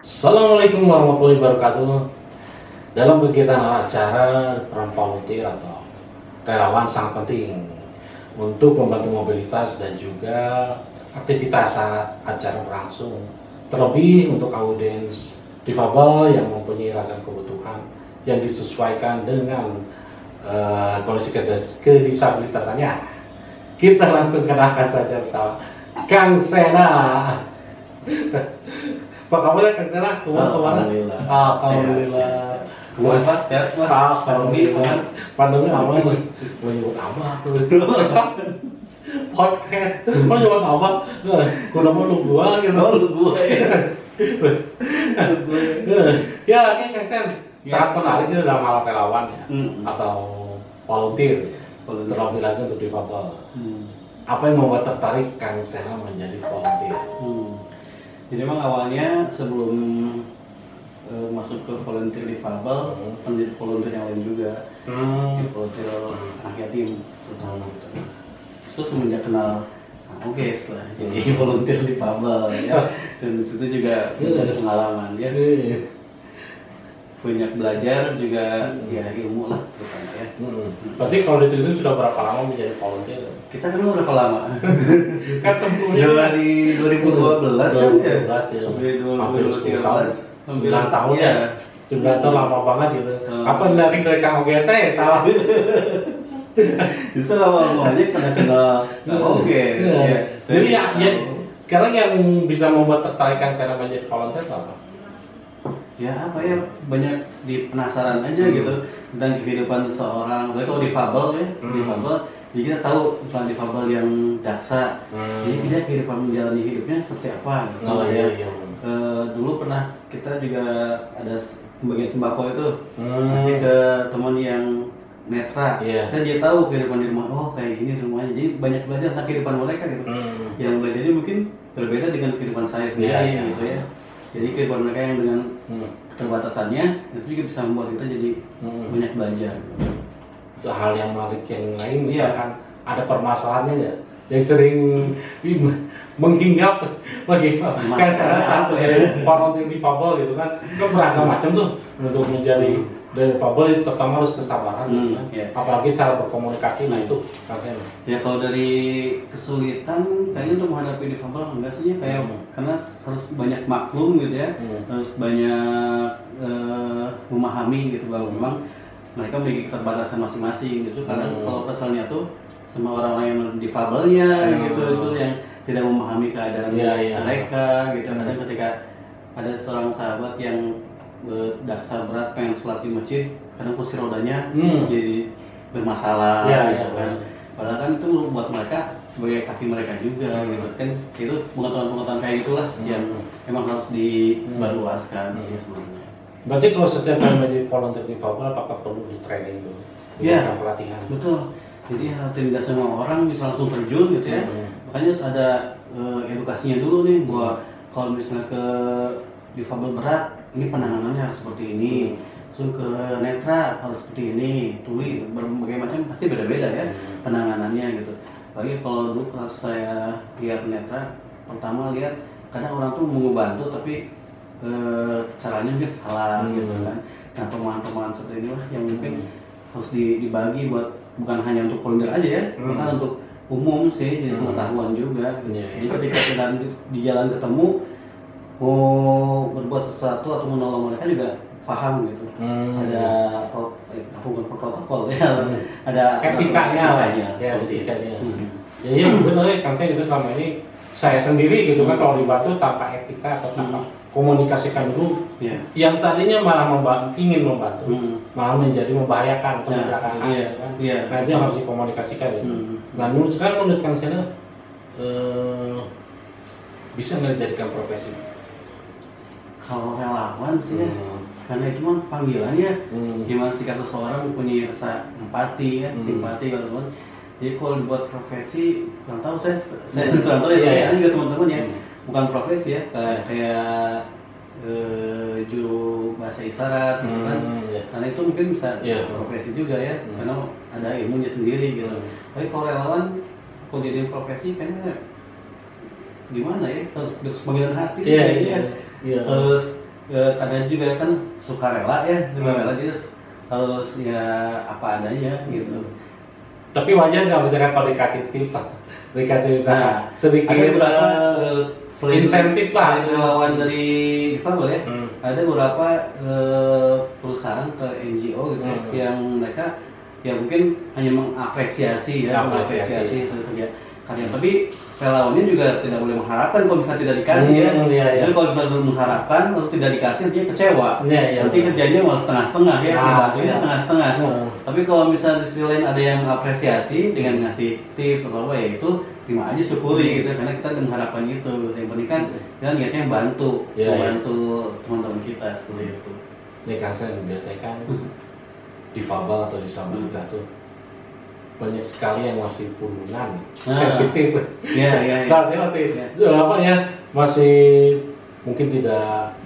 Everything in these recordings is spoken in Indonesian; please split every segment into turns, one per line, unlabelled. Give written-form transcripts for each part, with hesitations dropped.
Assalamualaikum warahmatullahi wabarakatuh. Dalam kegiatan acara peran volunteer atau relawan sangat penting untuk membantu mobilitas dan juga aktivitas saat acara berlangsung. Terlebih untuk audiens difabel yang mempunyai ragam kebutuhan yang disesuaikan dengan kondisi kedisabilitasannya. Kita langsung kenalkan saja bersama Kang Sena. Apa kabarnya Kang Sena?
Alhamdulillah.
Alhamdulillah.
Sehat, Pak.
Pandemi awal menyebut apa tuh? Podcast. Kok nyebut apa? Kudu mau lu gua gitu.
Lu gue.
Ya, ini Kang sangat menarik itu dalam hal relawan ya, atau volunteer. Terlebih lagi untuk difabel. Apa yang membuat tertarik Kang Sena menjadi volunteer?
Jadi memang awalnya sebelum masuk ke volunteer difabel, pendidik volunteer yang lain juga, di volunteer anak yatim, terutama gitu. Terus semenjak kenal Oges lah, jadi volunteer difabel ya, dan disitu juga ada pengalaman ya. Banyak belajar juga ya ilmu lah terutama ya.
Berarti kalau itu sudah berapa lama menjadi volunteer?
Kita kenal berapa lama?
Kan sebelumnya
Dari 2012 kan ya?
Sampai
2013
9 tahun ya? 9 tahun lama banget gitu. Apa dari Kang OGT? Tahu?
Justru awal-awalnya karena kenal Oges ya.
Jadi ya, sekarang yang bisa membuat tertarik Kang Sena menjadi volunteer apa?
Ya apa ya, banyak di penasaran aja gitu tentang kehidupan seseorang. Jadi kalau difabel ya, difabel, jadi kita tahu misalnya difabel yang daksa, jadi dia kehidupan menjalani hidupnya seperti apa gitu.
Iya.
Dulu pernah kita juga ada pembagian sembako itu kasih ke teman yang netra, dan dia tahu kehidupan di rumah, oh kayak gini semuanya. Jadi banyak belajar tentang kehidupan mereka gitu. Yang belajarnya mungkin berbeda dengan kehidupan saya sendiri gitu ya. Jadi kehidupan mereka yang dengan keterbatasannya itu juga bisa membuat kita jadi banyak belajar.
Itu hal yang menarik yang lain, misalkan ada permasalahannya ya, yang sering menghinggap bagi Kang Sena volunteer difabel gitu kan, beragam macam tuh untuk menjadi dari difabel, terutama harus kesabaran gitu kan. Apalagi cara berkomunikasi, nah itu Kang Sena.
Ya kalau dari kesulitan kayaknya untuk menghadapi difabel enggak sih ya, kayak karena harus banyak maklum gitu ya, harus banyak memahami gitu bahwa memang mereka memiliki keterbatasan masing-masing gitu. Kadang kalau kesalnya tuh sama orang-orang yang difabelnya gitu, itu yang tidak memahami keadaan mereka gitu. Kadang ketika ada seorang sahabat yang daksa berat pengen sholat di masjid, kadang kursi rodanya jadi bermasalah gitu kan. Padahal kan itu buat mereka sebagai kaki mereka juga gitu kan. Itu pengetahuan-pengetahuan kayak gitulah yang memang harus disebarluaskan sih sebenarnya.
Berarti kalau setiap kali menjadi volunteer difabel, apakah perlu di training dulu?
Iya,
pelatihan.
Betul. Jadi tidak semua orang bisa langsung terjun gitu ya. Makanya harus ada edukasinya dulu nih, bahwa kalau misalnya ke difabel berat, ini penanganannya harus seperti ini. Langsung ke netra harus seperti ini, tuli, berbagai macam pasti beda-beda ya penanganannya gitu. Apalagi kalau dulu pas saya lihat netra, pertama lihat kadang orang tuh mau ngebantu tapi caranya mungkin salah gitu kan. Nah pemahaman-pemahaman seperti inilah yang mungkin harus dibagi buat bukan hanya untuk volunteer aja ya, bahkan untuk umum sih, jadi pengetahuan juga. Jadi ketika kita di jalan ketemu mau berbuat sesuatu atau menolong mereka juga paham gitu. Ada bukan protokol ya, ada
etikanya ya, etikanya. Ya benar ya, Kang Sena juga selama ini saya sendiri gitu kan, kalau dibantu tanpa etika atau tanpa komunikasikan dulu, yang tadinya malah ingin membantu, malah menjadi membahayakan kebijakan kan. Nah itu yang harus dikomunikasikan gitu. Nah menurut Kang Sena bisa nggak dijadikan profesi?
Kalau relawan sih ya, karena itu mah panggilannya, gimana sikap seseorang punya rasa empati ya, simpati kalau jadi kalau dibuat profesi, kurang tahu saya kurang tahu ya, juga teman-teman ya, bukan profesi ya, kayak juru bahasa isyarat gitu kan, karena itu mungkin bisa profesi juga ya, karena ada ilmunya sendiri gitu. Tapi kalau relawan, kalau jadi profesi kayaknya gimana ya, harus panggilan hati
Iya,
kayaknya.
iya, iya.
Terus kadang juga kan sukarela ya, sukarela jadi harus ya apa adanya gitu.
Tapi wajar nggak misalkan kalau dikasih misalkan sedikit
ada beberapa selain
insentif lah
selain relawan dari difabel ya, ada beberapa perusahaan atau NGO gitu yang mereka ya mungkin hanya mengapresiasi ya, mengapresiasi hasil kerja kalian, tapi relawannya juga tidak boleh mengharapkan kalau misalnya tidak dikasih ya. Jadi kalau misalnya mengharapkan lalu tidak dikasih dia kecewa. Nanti kerjanya malah setengah-setengah ya, dibantunya setengah-setengah. Tapi kalau misalnya di sisi lain ada yang mengapresiasi dengan ngasih tips atau apa ya, itu terima aja, syukuri gitu, karena kita mengharapkan itu. Yang penting kan kita niatnya membantu teman-teman kita seperti itu.
Ini kan saya biasanya kan difabel atau disabilitas tuh banyak sekali yang masih puluhan, sensitif. Apa ya, masih mungkin tidak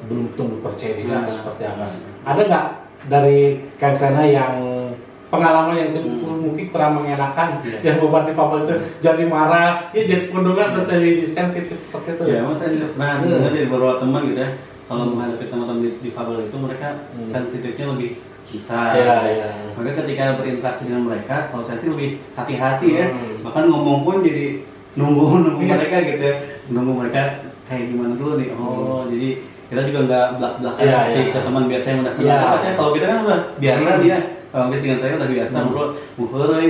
belum tumbuh percaya diri atau seperti apa. Ada nggak dari Kang Sena yang pengalaman yang mungkin kurang mengenakan, yang beban difabel itu jadi marah, ya jadi pundungan atau jadi sensitif seperti itu?
Ya, mas saya juga pernah dengar dari beberapa teman gitu ya, kalau menghadapi teman-teman difabel itu mereka sensitifnya lebih besar. Maka ketika berinteraksi dengan mereka, kalau saya sih lebih hati-hati ya. Bahkan ngomong pun jadi nunggu mereka gitu ya. Nunggu mereka kayak gimana dulu nih. Jadi kita juga nggak belak-belakan seperti ke teman biasa yang udah kenal. Kalau kita kan udah biasa dia, kalau dengan saya udah biasa ngobrol,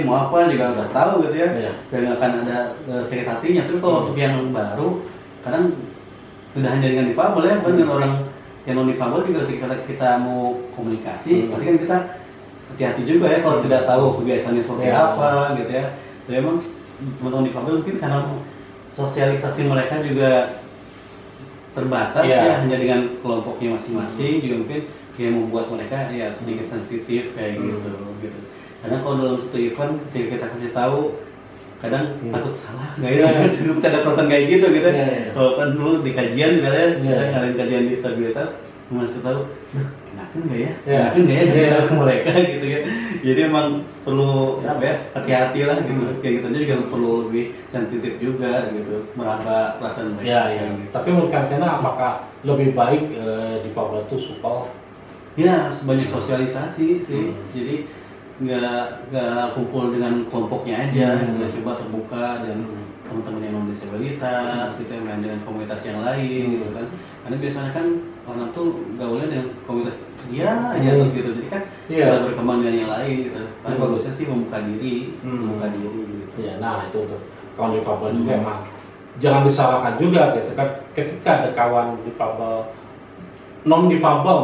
mau apa juga udah tahu gitu ya. Dan nggak akan ada sakit hatinya. Tapi kalau untuk yang baru, kadang tidak hanya dengan difabel ya, dengan orang yang non difabel juga ketika kita mau komunikasi, pasti kan kita hati-hati juga ya kalau tidak tahu kebiasaannya seperti apa gitu ya. Jadi emang non difabel mungkin karena sosialisasi mereka juga terbatas ya, hanya dengan kelompoknya masing-masing, juga mungkin yang membuat mereka ya sedikit sensitif kayak gitu. Karena kalau dalam satu event ketika kita kasih tahu, kadang takut salah nggak ya, kita ada perasaan kayak gitu kalau kan dulu di kajian kita ngadain kajian disabilitas masih tahu enakan nggak ya kasih tahu ke mereka gitu ya. Jadi emang perlu apa ya, hati-hati lah gitu, kayak gitu aja juga perlu lebih sensitif juga gitu, meraba perasaan mereka.
Tapi menurut Kang Sena apakah lebih baik difabel itu supel?
Ya, sebanyak sosialisasi sih. Jadi nggak kumpul dengan kelompoknya aja, kita coba terbuka dan teman-teman yang non disabilitas gitu, main dengan komunitas yang lain gitu kan. Karena biasanya kan orang tuh gaulnya dengan komunitas dia aja terus gitu, jadi kan tidak berkembang dengan yang lain gitu. Karena bagusnya sih membuka diri gitu.
Nah itu tuh kawan difabel juga emang jangan disalahkan juga gitu kan, ketika ada kawan difabel non difabel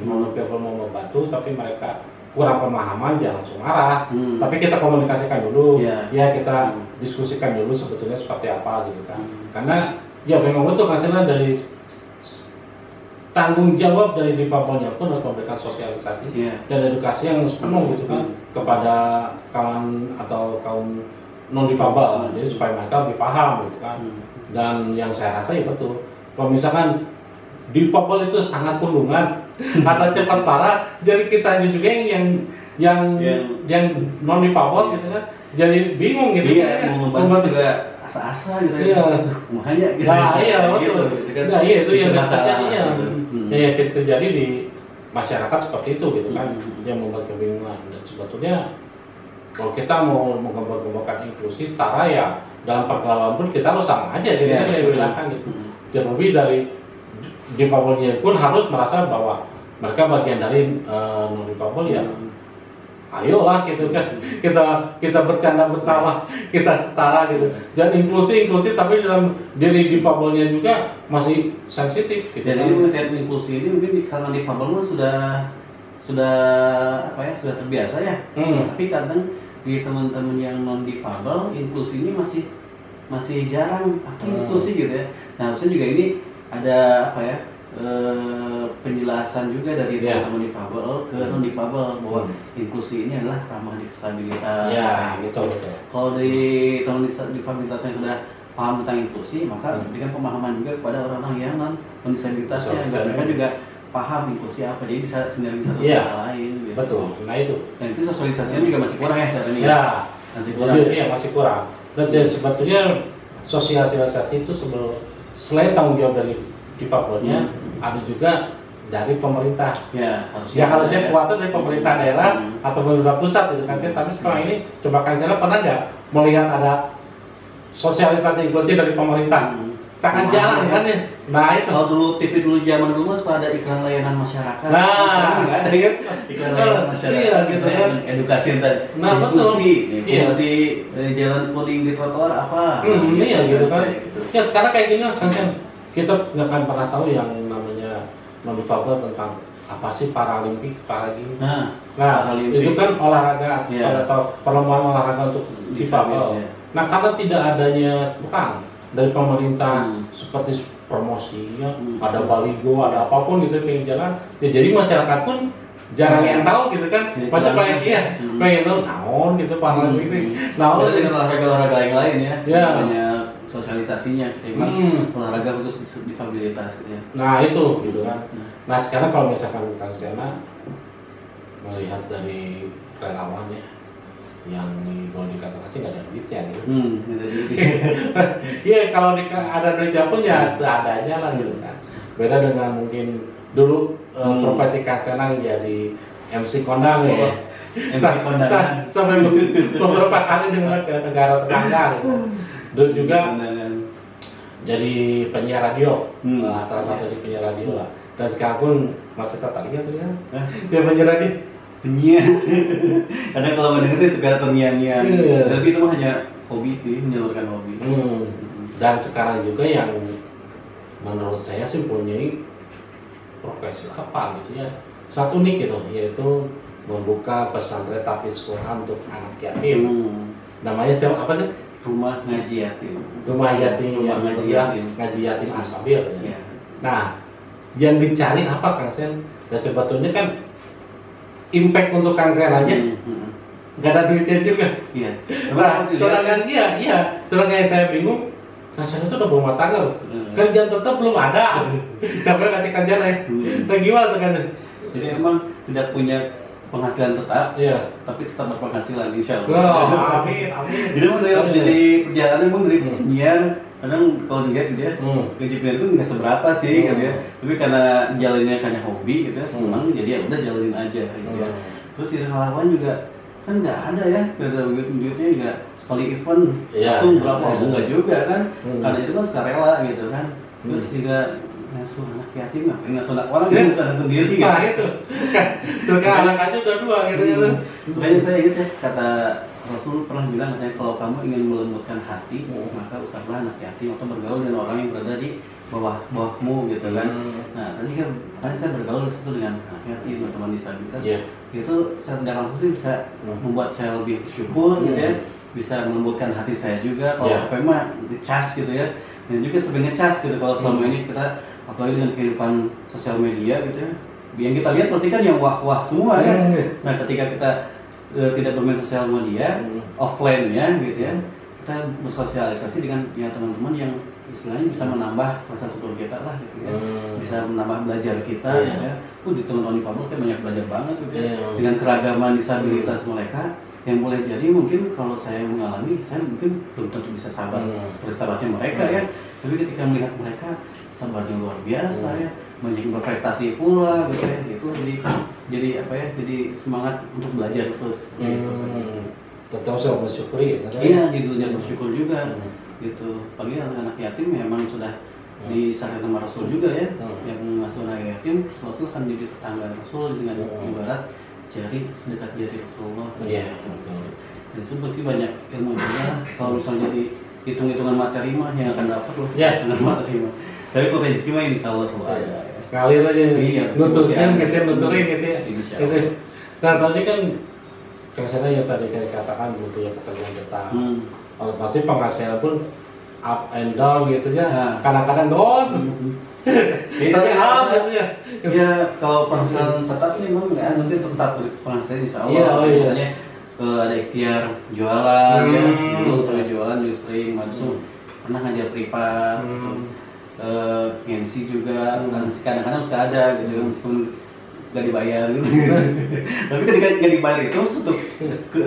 non difabel mau membantu tapi mereka kurang pemahaman, jangan langsung marah. Tapi kita komunikasikan dulu, kita diskusikan dulu sebetulnya seperti apa gitu kan. Karena ya memang betul kan, dari tanggung jawab dari difabelnya pun harus memberikan sosialisasi dan edukasi yang penuh gitu kan kepada kawan atau kaum non difabel, jadi supaya mereka lebih paham gitu kan. Dan yang saya rasa ya betul, kalau misalkan difabel itu sangat pundungan atau cepat parah, jadi kita juga yang non difabel gitu kan, jadi bingung gitu
mau membantu juga asa-asa gitu makanya gitu.
Betul. Nah itu yang terjadi di masyarakat seperti itu gitu kan, yang membuat kebingungan. Dan sebetulnya kalau kita mau mengembangkan inklusi setara ya dalam pergaulan pun kita harus sama aja gitu kan, saya bilang gitu. Terlebih dari difabelnya pun harus merasa bahwa mereka bagian dari non difabel ya. Ayolah gitu kan, kita bercanda bersama, kita setara gitu. Dan inklusi tapi dalam diri difabelnya juga masih sensitif. Gitu.
Jadi terkait inklusi ini mungkin karena difabel sudah apa ya, sudah terbiasa ya. Tapi kadang di teman-teman yang non difabel inklusi ini masih jarang inklusi gitu ya. Nah harusnya juga ini ada apa ya, penjelasan juga dari teman-teman difabel ke non difabel bahwa inklusi ini adalah ramah disabilitas.
Betul.
Kalau dari teman disabilitas yang sudah paham tentang inklusi, maka berikan pemahaman juga kepada orang-orang yang non disabilitasnya, agar mereka juga paham inklusi apa, jadi bisa sendiri satu sama lain. Gitu.
Betul. Nah itu.
Dan itu sosialisasinya juga masih kurang ya saat ini.
Masih kurang. Dan sebetulnya sosialisasi itu selain tanggung jawab dari difabelnya, ada juga dari pemerintah.
Ya,
Ya kalau dia kuatnya dari pemerintah daerah atau pemerintah pusat itu kan. Tapi sekarang ini coba Kansela pernah nggak melihat ada sosialisasi inklusi dari pemerintah? Sangat jarang kan ya. Nah itu.
Kalau dulu TV dulu zaman dulu mas suka ada iklan layanan masyarakat.
Nah,
nggak ada ya iklan layanan masyarakat.
Iya gitu kan.
Edukasi tadi.
Nah betul.
Fungsi jalan kuning di trotoar apa?
Iya gitu kan.
Gitu.
Ya sekarang kayak gini lah kan kita nggak akan pernah tahu yang namanya non difabel tentang apa sih Paralimpik, Paragame.
Nah
Itu kan olahraga atau perlombaan olahraga untuk difabel.
Ya.
Nah karena tidak adanya dari pemerintah seperti promosi ya, ada baligo, ada apapun gitu pengen jalan, ya jadi masyarakat pun jarang yang tahu gitu kan, macam kayak pengen tahu naon gitu Paralimpik, naon
dengan olahraga yang lain ya, banyak sosialisasinya, olahraga khusus difabilitas gitu ya.
Nah itu gitu kan. Nah sekarang kalau misalkan Kansela melihat dari relawan ya, yang boleh dikatakan sih nggak ada duitnya gitu.
Nggak ada duitnya.
Iya kalau ada duitnya pun ya seadanya lah gitu kan. Beda dengan mungkin dulu profesi Kansela jadi MC kondang ya.
MC kondang.
Sampai beberapa kali dengan negara tetangga gitu. Dulu juga jadi penyiar radio, salah satu di penyiar radio lah. Dan sekarang pun masih tertarik ya tuh ya. Dia penyiar radio.
Penyiar. Kadang kalau mendengar sih suka terngiang-ngiang. Tapi itu mah hanya hobi sih, menyalurkan hobi.
Dan sekarang juga yang menurut saya sih punya profesi apa gitu ya. Satu unik gitu, yaitu membuka pesantren tahfiz Quran untuk anak yatim. Namanya siapa apa sih?
Rumah Ngaji Yatim.
Rumah yatim, ngaji yatim Asabil. Ya. Nah, yang dicari apa Kang Sen? Dan sebetulnya kan impact untuk Kansela aja nggak ada duitnya juga.
Iya.
Nah, sedangkan sedangkan saya bingung, Kansela itu udah berumah tangga loh. Kerjaan tetap belum ada. Tapi nanti kerjaan ya. Nah gimana tuh kan?
Jadi emang tidak punya penghasilan tetap, tapi tetap berpenghasilan insya Allah.
Amin.
Jadi emang dari perjalanan emang dari penyiar, kadang kalau dilihat gitu ya, gaji penyiar itu nggak seberapa sih gitu ya. Tapi karena jalannya hanya hobi gitu ya, senang jadi ya udah jalanin aja gitu ya. Terus di relawan juga kan nggak ada ya, duitnya nggak sekali event langsung berapa enggak juga kan, karena itu kan sukarela gitu kan. Terus juga ngasuh anak yatim, ngapain ngasuh anak orang yang ngasuh anak sendiri gitu.
Nah itu, sekarang anak aja udah dua gitu ya.
Makanya saya ingat ya, kata Rasul pernah bilang katanya kalau kamu ingin melembutkan hati, maka usahlah anak yatim atau bergaul dengan orang yang berada di bawahmu gitu kan. Nah saya bergaul itu dengan anak yatim, teman disabilitas. Itu saya tidak langsung sih bisa membuat saya lebih bersyukur gitu ya, bisa melembutkan hati saya juga. Kalau apa mah ngecas gitu ya, dan juga sebenarnya ngecas gitu kalau selama ini kita apalagi dengan kehidupan sosial media gitu ya, yang kita lihat pasti kan yang wah-wah semua ya. Nah ketika kita tidak bermain sosial media, offline ya gitu ya, kita bersosialisasi dengan ya teman-teman yang istilahnya bisa menambah rasa syukur kita lah gitu ya, bisa menambah belajar kita gitu ya. Di teman-teman difabel saya banyak belajar banget gitu ya, dengan keragaman disabilitas mereka yang boleh jadi mungkin kalau saya mengalami, saya mungkin belum tentu bisa sabar seperti sahabatnya mereka ya, tapi ketika melihat mereka sabarnya luar biasa ya, banyak berprestasi pula gitu ya, itu jadi apa ya, jadi semangat untuk belajar terus gitu.
Tetap saya bersyukuri ya.
Iya, jadi belajar bersyukur juga gitu. Pagi anak yatim memang sudah disarankan sama Rasul juga ya, yang mengasuh anak yatim, Rasul kan jadi tetangga Rasul dengan ibarat jari sedekat jari Rasulullah.
Iya, betul.
Dan seperti banyak ilmu juga, kalau misalnya jadi hitung-hitungan materi mah yang akan dapat loh, dengan materi mah. Tapi kalau rezeki mah insya Allah selalu ada.
Ngalir aja, nuturin gitu ya. Nah tadi kan Kansela ya tadi kayak katakan butuh ya pekerjaan tetap. Pasti penghasilan pun up and down gitu ya. Kadang-kadang down. Tapi up gitu ya.
Ya kalau penghasilan tetap ini memang nggak mungkin tetap penghasilan insya Allah. Misalnya ada ikhtiar jualan ya. Dulu saya jualan juga sering masuk. Pernah ngajar privat. MC juga kadang-kadang suka ada gitu meskipun nggak dibayar gitu. Tapi ketika nggak dibayar itu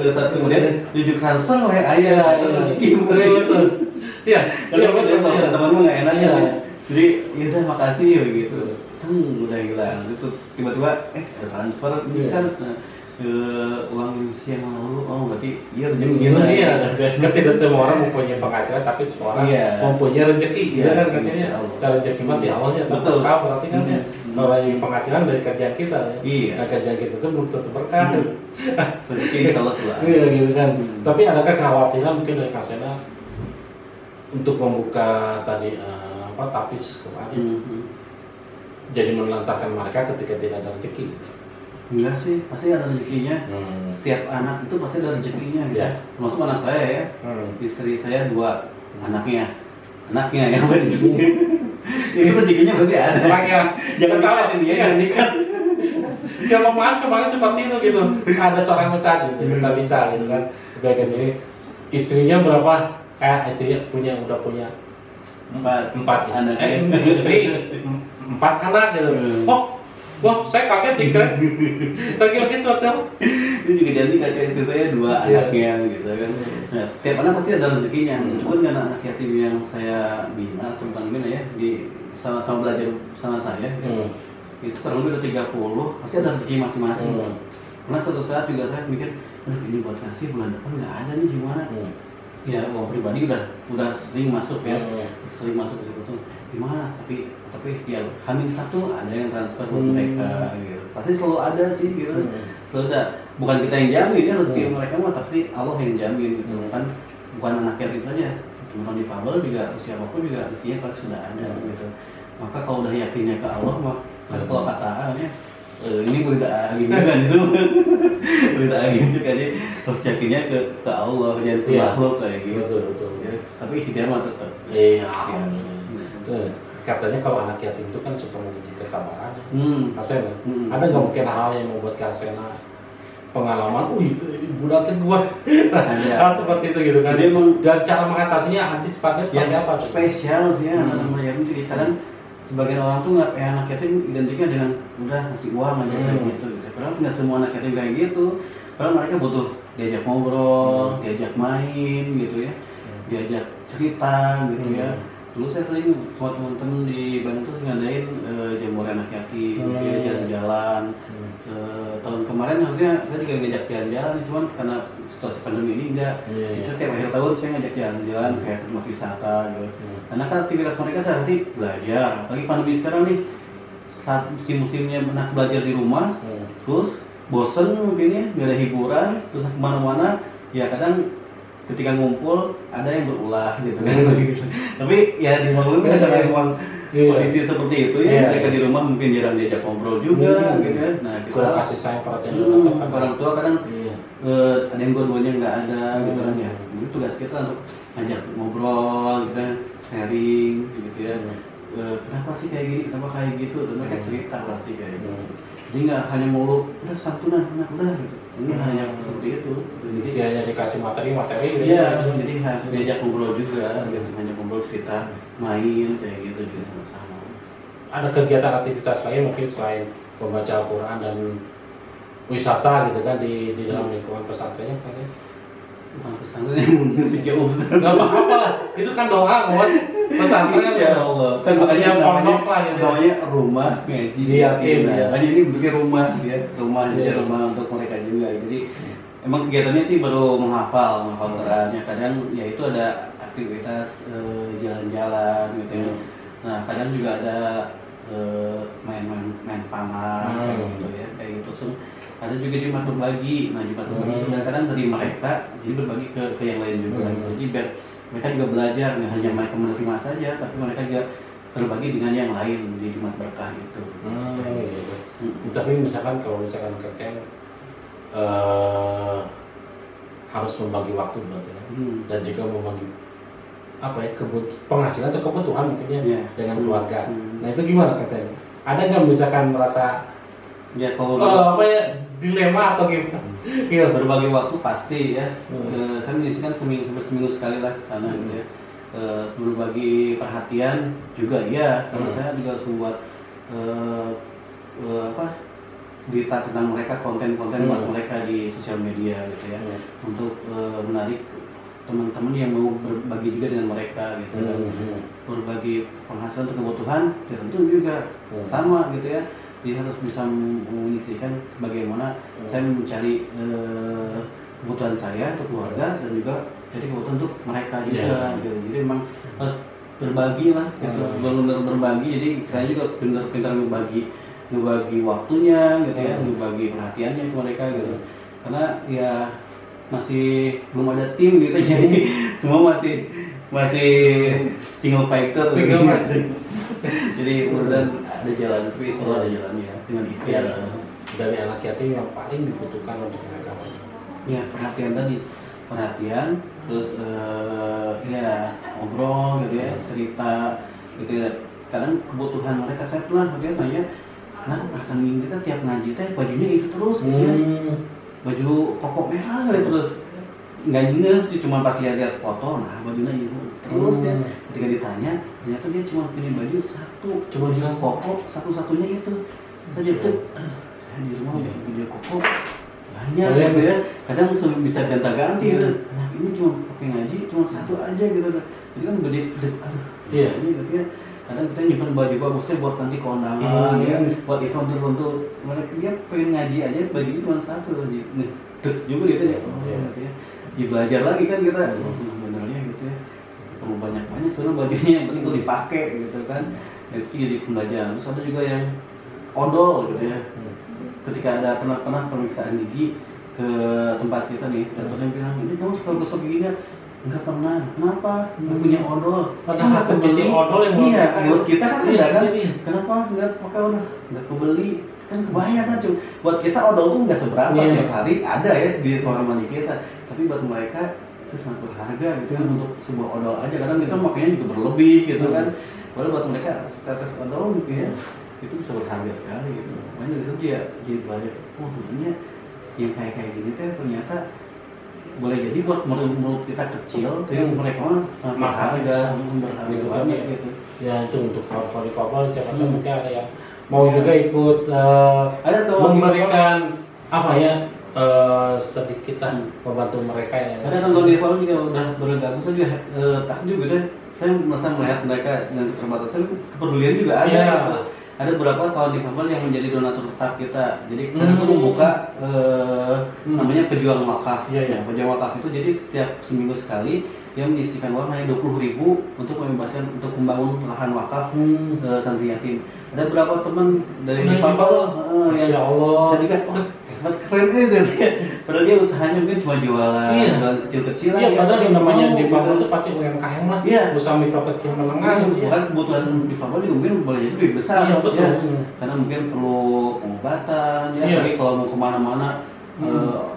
satu kemudian jujur transfer oleh ayah
betul. Iya,
Kalau
iya
betul
betul.
teman-teman nggak enak
Iya.
ya. Jadi ya udah makasih ya gitu. Udah hilang. Itu tiba-tiba ada transfer ini
Iya.
kan uang siang lalu. Oh berarti iya rezeki kita.
Iya, kan tidak semua orang mempunyai penghasilan, tapi semua orang
Iya.
mempunyai rezeki,
Iya,
gitu kan katanya.
insya Allah.
Kalau rezeki mah di awalnya,
Betul.
berkah berarti kan ya.
Hmm.
Kalau yang penghasilan dari kerjaan kita, ya.
Iya.
Nah, kerjaan kita itu belum tentu berkah.
Rezeki insya Allah selalu.
Iya gitu kan.
Hmm.
Tapi adakah kekhawatiran mungkin dari Kak Sena untuk membuka tadi tapis kemarin, jadi menelantarkan mereka ketika tidak ada rezeki?
Enggak sih, pasti ada rezekinya. Setiap anak itu pasti ada rezekinya gitu.
Ya.
Termasuk anak saya ya. Istri saya 2 anaknya yang di sini. Itu rezekinya pasti ada.
Makanya
Jangan
tahu
dikat ini ya, jangan dikat.
ya kemarin seperti itu gitu. Ada seorang mecat gitu, mecat bisa gitu kan. Udah ke sini istrinya berapa? Istrinya udah punya 4 istri.
Anak.
Istri 4 anak gitu. Oh, wah, saya kaget dikira. Lagi-lagi suatu.
Ini juga jadi kaca istri saya 2
Iya.
anaknya gitu kan. Nah, tiap anak pasti ada rezekinya. Cuman karena anak yatim yang saya bina atau bukan bina ya, di sama-sama belajar sama saya. Itu kurang lebih ada 30, pasti ada rezeki masing-masing. Karena suatu saat juga saya mikir, aduh ini buat ngasih bulan depan nggak ada nih gimana? Ya uang pribadi udah sering masuk ya, sering masuk ke situ. Gimana? Tapi ya H-1 ada yang transfer buat mereka gitu. Pasti selalu ada sih gitu. Selalu ada. Bukan kita yang jamin ya rezeki mereka mah, tapi Allah yang jamin gitu. Kan bukan anak yatim saja, teman difabel juga atau siapapun juga rezekinya pasti sudah ada gitu. Maka kalau udah yakinnya ke Allah mah, kalau kata ya ini berita angin juga nih semua. Berita angin juga nih, harus yakinnya ke Allah, jangan ke makhluk kayak gitu.
Betul.
Ya, tapi ikhtiar mah tetap.
Iya.
Ya.
Katanya kalau anak yatim itu kan suka menguji kesabaran. Kak Sena, ada nggak mungkin hal yang membuat Kak Sena pengalaman, itu budak gua hal seperti itu gitu kan?
Jadi emang-
dan cara mengatasinya antisipasinya
Yang
seperti apa?
spesial sih ya anak yatim itu kadang sebagian orang tuh nggak anak yatim identiknya dengan udah ngasih uang aja kayak gitu. Padahal nggak semua anak yatim kayak gitu. Padahal mereka butuh diajak ngobrol, diajak main gitu ya, diajak cerita gitu ya. Dulu saya sering sama teman-teman di Bandung tuh ngadain jambore anak yatim, gitu ya, jalan-jalan. Tahun kemarin harusnya saya juga ngajak jalan-jalan, cuman karena situasi pandemi ini enggak. Setiap akhir tahun saya ngajak jalan-jalan kayak rumah wisata gitu. Karena kan aktivitas mereka sehari belajar, apalagi pandemi sekarang nih, saat musim-musimnya anak belajar di rumah, terus bosen mungkin ya, nggak ada hiburan, terus kemana-mana, ya kadang ketika ngumpul ada yang berulah gitu kan. Tapi ya di malam kan ada memang kondisi seperti itu ya, mereka di rumah mungkin jarang diajak ngobrol juga gitu kan. Nah
Kurang
kita
kasih sayang perhatian
orang tua kadang ada yang dua-duanya nggak ada gitu kan ya. Itu tugas kita untuk ngajak ngobrol, kita sharing gitu ya. Kenapa sih kayak gini, kenapa kayak gitu, dan mereka cerita lah sih kayak gitu. Jadi nggak hanya mulu udah santunan anak udah gitu. Ini hanya seperti itu.
Jadi hanya dikasih materi gitu.
Iya, jadi harus diajak ngobrol juga, gitu. Hanya ngobrol cerita, main kayak gitu juga sama-sama.
Ada kegiatan aktivitas lain mungkin selain membaca Al-Quran dan wisata gitu kan di dalam lingkungan pesantrennya kan ya?
Bukan pesantren yang masih jauh.
Nggak apa-apa, itu kan doa buat pesantren
Ya Allah. Kan makanya
pondok lah gitu.
namanya rumah ngaji
Yatim, ya.
Makanya ini bentuknya rumah sih ya, rumah aja rumah untuk mereka juga. Jadi emang kegiatannya sih baru menghafal Qurannya. Kadang ya itu ada aktivitas jalan-jalan gitu ya. Nah kadang juga ada main panah kayak gitu ya, kayak gitu. So, ada juga Jumat berbagi. Nah Jumat berbagi itu kadang dari mereka jadi berbagi ke yang lain juga. Jadi biar mereka juga belajar, nggak hanya mereka menerima saja, tapi mereka juga berbagi dengan yang lain di Jumat berkah itu.
Gitu. Tapi misalkan kalau misalkan kakek harus membagi waktu berarti ya. Dan juga membagi penghasilan atau kebutuhan mungkin ya dengan keluarga. Nah itu gimana kakek? Ada nggak misalkan merasa
ya kalau
dilema atau gitu?
Iya, berbagi waktu pasti ya. Saya menyisikan seminggu sekali lah ke sana gitu ya. Berbagi perhatian juga iya, karena saya juga harus membuat berita tentang mereka, konten-konten buat mereka di sosial media gitu ya, untuk menarik teman-teman yang mau berbagi juga dengan mereka gitu kan. Berbagi penghasilan untuk kebutuhan ya tentu juga sama gitu ya. Dia harus bisa menyisihkan bagaimana saya mencari kebutuhan saya untuk keluarga dan juga jadi kebutuhan untuk mereka juga gitu. Jadi memang harus berbagi lah gitu. Benar-benar berbagi. Jadi saya juga pintar-pintar ngebagi waktunya gitu ya, ngebagi perhatiannya ke mereka gitu. Karena ya masih belum ada tim gitu, jadi semua masih single fighter gitu. Jadi mudah-mudahan ada jalan, tapi selalu ada jalannya dengan ikhtiar.
Dari anak yatim yang paling dibutuhkan untuk mereka.
Ya perhatian tadi, terus ya ngobrol gitu ya, cerita gitu ya. Kadang kebutuhan mereka saya pernah dia tanya, kenapa rekening kita tiap ngaji teh bajunya itu terus gitu ya. Baju koko merah gitu terus nggak jelas sih, cuma pas lihat foto nah bajunya itu terus ya. Ketika ditanya ternyata dia cuma punya baju satu, cuma baju koko satu-satunya itu saja tuh. Aduh, saya di rumah baju koko banyak gitu ya, kadang bisa ganti-ganti gitu. Nah ini cuma pakai ngaji cuma satu aja gitu, jadi kan gede aduh ini gitu ya. Kadang kita nyimpan baju bagusnya buat nanti kondangan ya, buat event tertentu. Mereka dia pengen ngaji aja bajunya cuma satu aja. Nih, juga gitu ya. Gitu ya. Ya belajar lagi kan kita. Benernya gitu ya. Perlu banyak-banyak soalnya bajunya yang penting kalau dipakai gitu kan. Itu jadi pembelajaran. Terus ada juga yang odol gitu ya. Ketika ada pernah pemeriksaan gigi ke tempat kita nih, dokternya bilang, "Ini kamu suka gosok giginya?" Enggak pernah. Kenapa? Nggak punya odol.
Padahal seperti odol yang
buat kita kan ada kan. Kenapa nggak pakai odol? Nggak kebeli. Kan kebayang kan cuma buat kita odol tuh nggak seberapa tiap hari ada ya di kamar mandi kita. Tapi buat mereka itu sangat berharga gitu kan untuk sebuah odol aja. Kadang kita makanya juga berlebih gitu kan. Padahal buat mereka status odol ya itu bisa berharga sekali gitu. Makanya dari situ ya jadi belajar. Oh sebenarnya yang kayak gini tuh ternyata boleh jadi buat menurut kita kecil, tapi mereka mah sangat berharga banget gitu.
Ya itu untuk kawan-kawan di Papua, siapa tahu mungkin ada yang mau juga ikut
ada
memberikan apa ya sedikit lah membantu mereka ya.
Ada teman-teman di Papua juga udah bergabung, saya juga takjub gitu ya. Saya merasa melihat mereka yang keterbatasan, kepedulian juga ada. Gitu. Ada beberapa kawan di Papua yang menjadi donatur tetap kita. Jadi kita tuh membuka namanya pejuang wakaf. Pejuang wakaf itu jadi setiap seminggu sekali dia menyisihkan uang hanya 20.000 untuk membebaskan untuk membangun lahan wakaf santri yatim. Ada beberapa teman dari di Papua yang saya juga hebat keren aja dia. Padahal dia usahanya mungkin cuma jualan kecil-kecilan.
Iya, padahal yang namanya di Papua itu pasti UMKM lah. Iya, usaha mikro kecil menengah.
Bukan kebutuhan di Papua juga mungkin boleh jadi lebih besar. Iya, betul. Ya. Karena mungkin perlu pengobatan ya, tapi kalau mau kemana-mana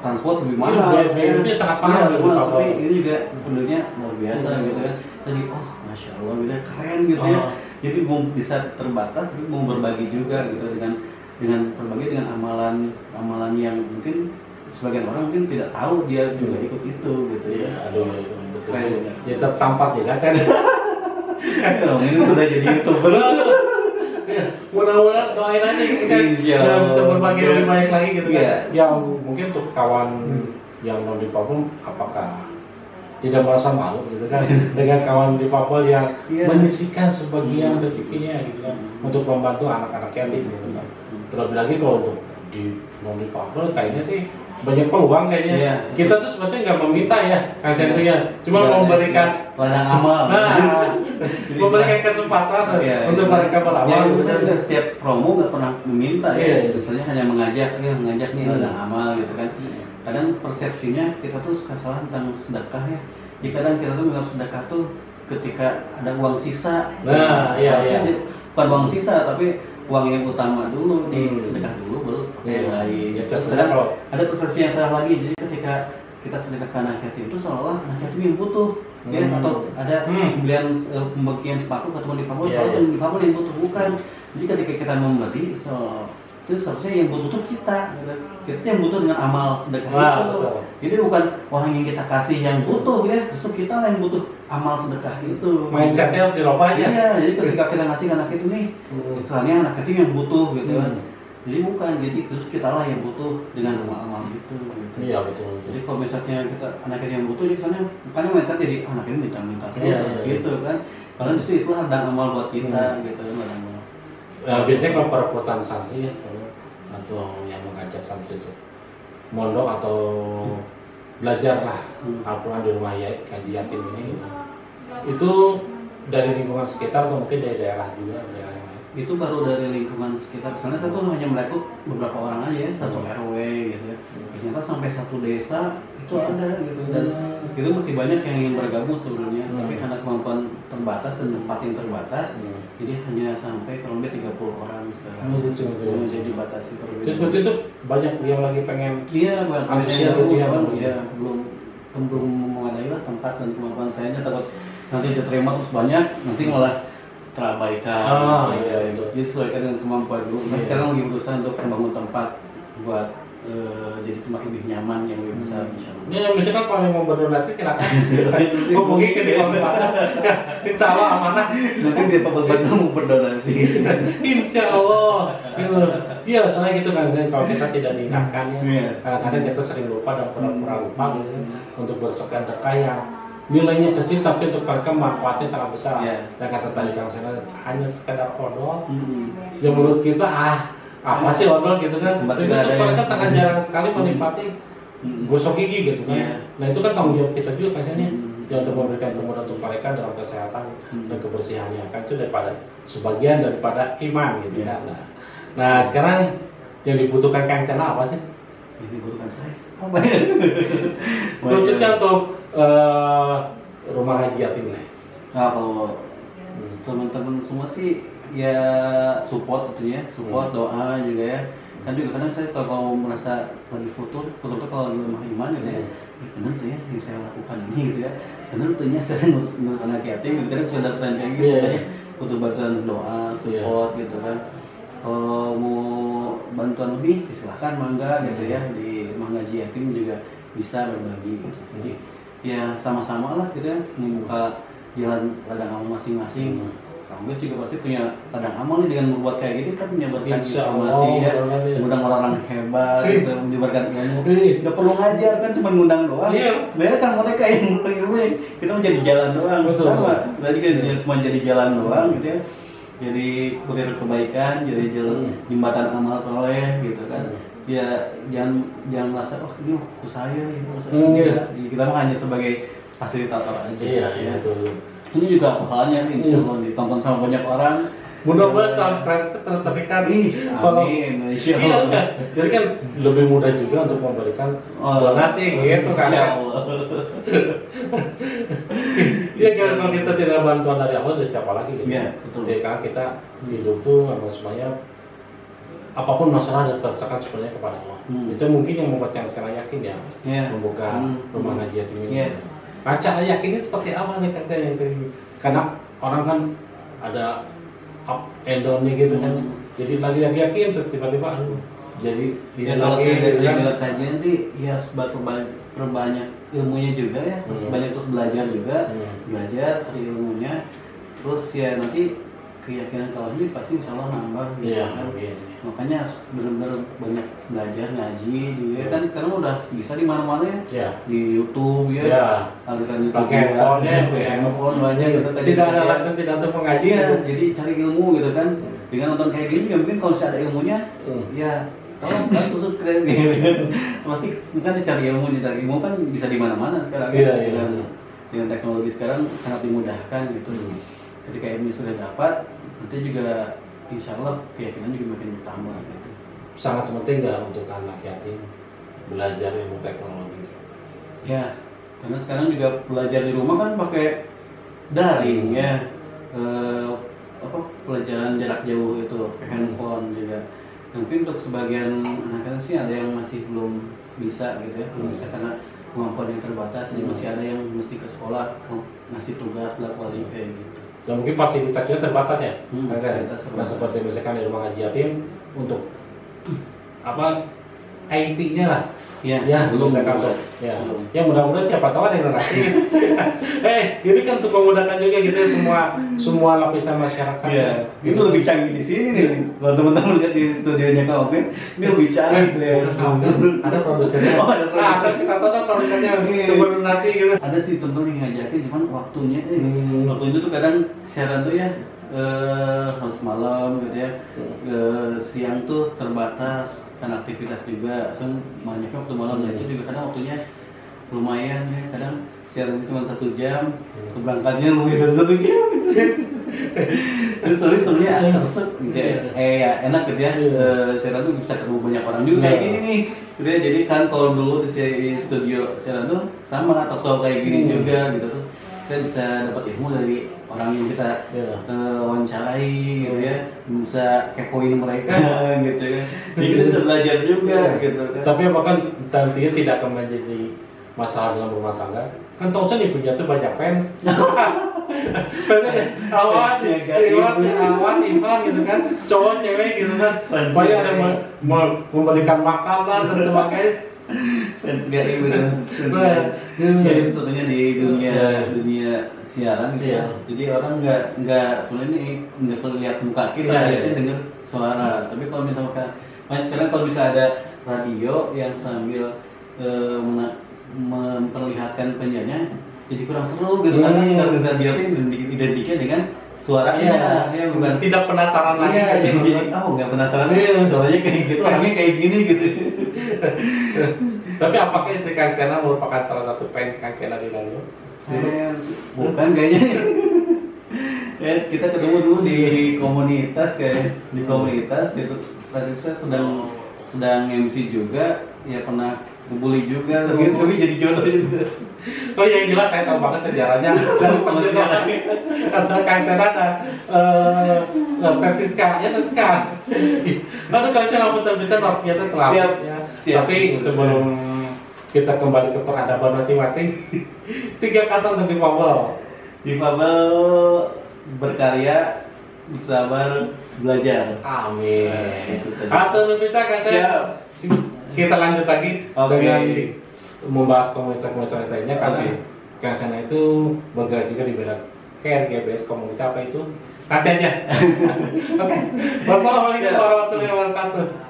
transport lebih mahal.
Biayanya sangat mahal di Papua.
Tapi ini juga sebenarnya luar biasa gitu kan. Jadi masya Allah gitu keren gitu ya. Jadi mau bisa terbatas tapi mau berbagi juga gitu dengan berbagi dengan amalan yang mungkin sebagian orang mungkin tidak tahu dia juga ikut itu gitu ya.
Aduh betul. Ya tertampak juga kan.
Ini sudah jadi YouTuber.
Mudah-mudahan doain aja kita bisa berbagi lebih baik lagi gitu kan. Ya mungkin untuk kawan yang non di Papua apakah tidak merasa malu gitu kan dengan kawan di Papua yang menyisihkan sebagian rezekinya gitu kan untuk membantu anak-anak yatim gitu kan. Terlebih lagi kalau untuk di non di Papua kayaknya sih banyak peluang kayaknya. Kita tuh sebetulnya nggak meminta ya Kang Cendri ya, cuma memberikan
ladang amal.
Memberikan kesempatan untuk mereka beramal.
Misalnya setiap promo nggak pernah meminta ya, misalnya hanya mengajak nih ladang amal gitu kan. Kadang persepsinya kita tuh suka salah tentang sedekah ya. Jadi kadang kita tuh menganggap sedekah tuh ketika ada uang sisa. Bukan uang sisa tapi uang yang utama dulu sedekah dulu baru pakai lain. Terus kadang ada persepsi yang salah lagi. Jadi ketika kita sedekah ke anak yatim itu seolah anak yatim yang butuh ya, atau ada pembagian sepatu ke teman difabel, teman difabel yang butuh, bukan. Jadi ketika kita memberi itu seharusnya yang butuh tuh kita yang butuh dengan amal sedekah itu. Jadi bukan orang yang kita kasih yang butuh ya, justru kita yang butuh amal sedekah itu.
Mindsetnya harus dirubah aja.
Iya, jadi ketika kita ngasih anak itu nih, misalnya anak itu yang butuh gitu kan. Jadi bukan, jadi terus kita lah yang butuh dengan rumah amal gitu.
Iya betul.
Jadi kalau misalnya kita anak yang butuh, jadi kesannya bukannya mindset jadi anak ini minta-minta gitu kan. Padahal justru itu ladang amal buat kita gitu kan, ladang amal.
Biasanya kalau perekrutan santri ya, atau yang mengajak santri itu mondok atau belajar lah Al-Quran di rumah kaji yatim ini, itu dari lingkungan sekitar atau mungkin dari daerah juga, daerah yang lain?
Itu baru dari lingkungan sekitar. Misalnya saya tuh hanya merekrut beberapa orang aja ya, satu RW gitu ya. Ternyata sampai satu desa itu ada gitu, dan itu masih banyak yang ingin bergabung sebenarnya. Tapi karena kemampuan terbatas dan tempat yang terbatas, jadi hanya sampai kurang lebih 30 orang sekarang. Jadi dibatasi terlebih.
Terus waktu itu banyak yang lagi pengen
banyak
antusias
belum mengadai lah tempat dan kemampuan saya aja, takut nanti diterima terus banyak, nanti malah terabaikan. Jadi sesuaikan dengan kemampuan dulu. Nah, sekarang lagi berusaha untuk membangun tempat buat jadi tempat lebih nyaman, yang lebih besar insyaallah.
Ya, misalkan kalau yang mau berdonasi silakan hubungi ke di kolom insya Allah amanah.
Nanti dia bantu mau berdonasi.
Insya Allah gitu. Iya, soalnya gitu kan, kalau kita tidak diingatkan ya, kadang-kadang kita sering lupa dan pura-pura lupa gitu untuk bersedekah yang nilainya kecil tapi untuk mereka manfaatnya sangat besar. Dan kata tadi Kang Sena hanya sekedar odol, yang menurut kita apa sih odol gitu kan, tapi itu mereka sangat jarang sekali menikmati gosok gigi gitu kan. Nah itu kan tanggung jawab kita juga kan ya, untuk memberikan kemudahan untuk mereka dalam kesehatan dan kebersihannya kan, itu sebagian daripada iman gitu kan. Nah sekarang yang dibutuhkan Kang Sena apa sih?
Yang dibutuhkan saya
apa ya? Khususnya untuk rumah haji yatim nih.
Nah kalau teman-teman semua sih ya support tentunya, support doa juga ya. Kan juga kadang saya kalau merasa lagi foto kalau di rumah iman gitu ya, benar tuh ya yang saya lakukan ini gitu ya, benar tuh ya saya ngurus anak yatim gitu kan, sudah pertanyaan kayak gitu ya, butuh bantuan doa, support gitu kan. Kalau mau bantuan lebih silahkan mangga gitu ya, di rumah ngaji yatim juga bisa berbagi gitu. Jadi ya sama-sama lah gitu ya, membuka jalan ladang amal masing-masing. Kamu juga pasti punya ladang amal nih dengan membuat kayak gini kan, menyebarkan informasi ya, mengundang orang-orang hebat gitu, menyebarkan ilmu. Nggak perlu ngajar kan, cuma ngundang doang. Biarkan mereka yang ilmu, kita menjadi jalan doang. Sama, tadi kan cuma jadi jalan doang gitu ya. Jadi kurir kebaikan, jadi jembatan amal soleh gitu kan. Ya jangan merasa ini aku saya kita mah hanya sebagai fasilitator aja.
Iya betul.
Ini juga pahalanya insya Allah ditonton sama banyak orang.
Mudah-mudahan sampai tertarik.
Amin. Insya Allah.
Jadi kan lebih mudah juga untuk memberikan donasi gitu kan.
Insya Allah.
Iya, kalau kita tidak bantuan dari Allah, udah siapa lagi gitu.
Iya, betul.
Jadi kan kita hidup tuh semuanya apapun masalah dan keresahan sebenarnya kepada Allah. Itu mungkin yang membuat yang sekarang yakin ya, membuka rumah ngaji yatim ini. Baca yakinnya seperti apa nih kata yang karena orang kan ada up and down-nya gitu kan. Jadi lagi yakin tiba-tiba jadi
kalau saya kajian sih ya perbanyak ilmunya juga ya, terus banyak terus belajar juga, belajar cari ilmunya, terus ya nanti keyakinan kalau ini pasti insya Allah nambah gitu kan. Makanya benar-benar banyak belajar ngaji juga kan, karena udah bisa di mana-mana ya, di YouTube ya, aliran YouTube
pakai handphone
banyak gitu.
Tidak ada latihan, tidak ada pengajian,
jadi cari ilmu gitu kan. Dengan nonton kayak gini ya mungkin kalau ada ilmunya ya tolong kan subscribe gitu kan. Pasti kan cari ilmu kan bisa di mana-mana sekarang. Dengan teknologi sekarang sangat dimudahkan gitu. Ketika ilmu sudah dapat, nanti juga insya Allah keyakinan juga makin bertambah gitu.
Sangat penting nggak untuk anak yatim belajar ilmu teknologi?
Ya, karena sekarang juga belajar di rumah kan pakai daring ya, pelajaran jarak jauh itu, pakai handphone juga. Mungkin untuk sebagian anak-anak sih ada yang masih belum bisa gitu ya, belum bisa karena kemampuan yang terbatas. Jadi masih ada yang mesti ke sekolah ngasih tugas bolak-balik kayak gitu.
Dan mungkin fasilitasnya terbatas ya.
Fasilitas terbatas.
Nah, seperti misalkan di rumah ngaji yatim untuk IT-nya lah.
Ya,
Ya, belum saya
belum.
kantor. Ya,
Belum.
ya mudah-mudahan siapa tahu ada yang ngerti. Ini kan untuk memudahkan juga gitu ya, semua lapisan masyarakat.
Iya, itu lebih canggih di sini nih. Kalau teman-teman lihat di studionya Kak Okes, ini lebih canggih.
Ada produsernya.
Oh, ada produser.
Nah, asal kita tahu ada produsernya tunggu donasi gitu.
Ada sih temen yang ngajakin, cuman waktunya,
Hmm.
waktu itu tuh kadang siaran tuh ya harus malam gitu ya, siang tuh terbatas kan aktivitas juga, banyaknya waktu malam, dan itu juga kadang waktunya lumayan ya, kadang siaran cuma 1 jam, berangkatnya lebih dari 1 jam. Terus sebenarnya resep gitu ya, enak gitu ya, siaran tuh bisa ketemu banyak orang juga kayak gini nih gitu ya. Jadi kan kalau dulu di studio siaran tuh sama talk show kayak gini juga gitu, terus kita bisa dapat ilmu dari orang yang kita wawancarai gitu ya, bisa kepoin mereka gitu ya, jadi kita bisa belajar juga gitu kan.
Tapi apakah nantinya tidak akan menjadi masalah dalam rumah tangga? Kan Taucan ibu tuh banyak fans. Awan, Ivan gitu kan, cowok cewek gitu kan, banyak ada memberikan makanan dan sebagainya.
Fans gari gitu. Jadi sebetulnya di dunia siaran gitu ya. Jadi orang nggak sebenarnya ini nggak lihat muka kita, lihatnya dengar suara. Tapi kalau misalkan sekarang kalau bisa ada radio yang sambil memperlihatkan penyanyinya, jadi kurang seru gitu karena kita radio itu identiknya dengan suaranya, ya bukan
tidak penasaran lagi.
Jadi nggak penasaran suaranya kayak gitu, orangnya kayak gini gitu.
Tapi apakah istri Kang Sena merupakan salah satu fan Kang Sena di radio?
Bukan kayaknya. Ya, kita ketemu dulu di komunitas itu tadi saya sedang MC juga, ya pernah ngebully juga, tapi jadi jodoh juga.
Oh yang jelas saya tahu banget sejarahnya dari perjalanan antara Kang Sena dan Persiska, ya Persiska. Lalu Kang Sena betul-betul waktunya itu telah.
Siap.
Tapi sebelum kita kembali ke peradaban masing-masing, 3 kata untuk difabel.
Difabel berkarya, bersabar, belajar.
Amin. Atau kita Kang Sena. Kita lanjut lagi dengan membahas komunitas-komunitas lainnya karena Kang Sena itu bergerak juga di bidang care, GBS, komunitas apa itu? Nanti aja. Oke. Wassalamualaikum warahmatullahi wabarakatuh.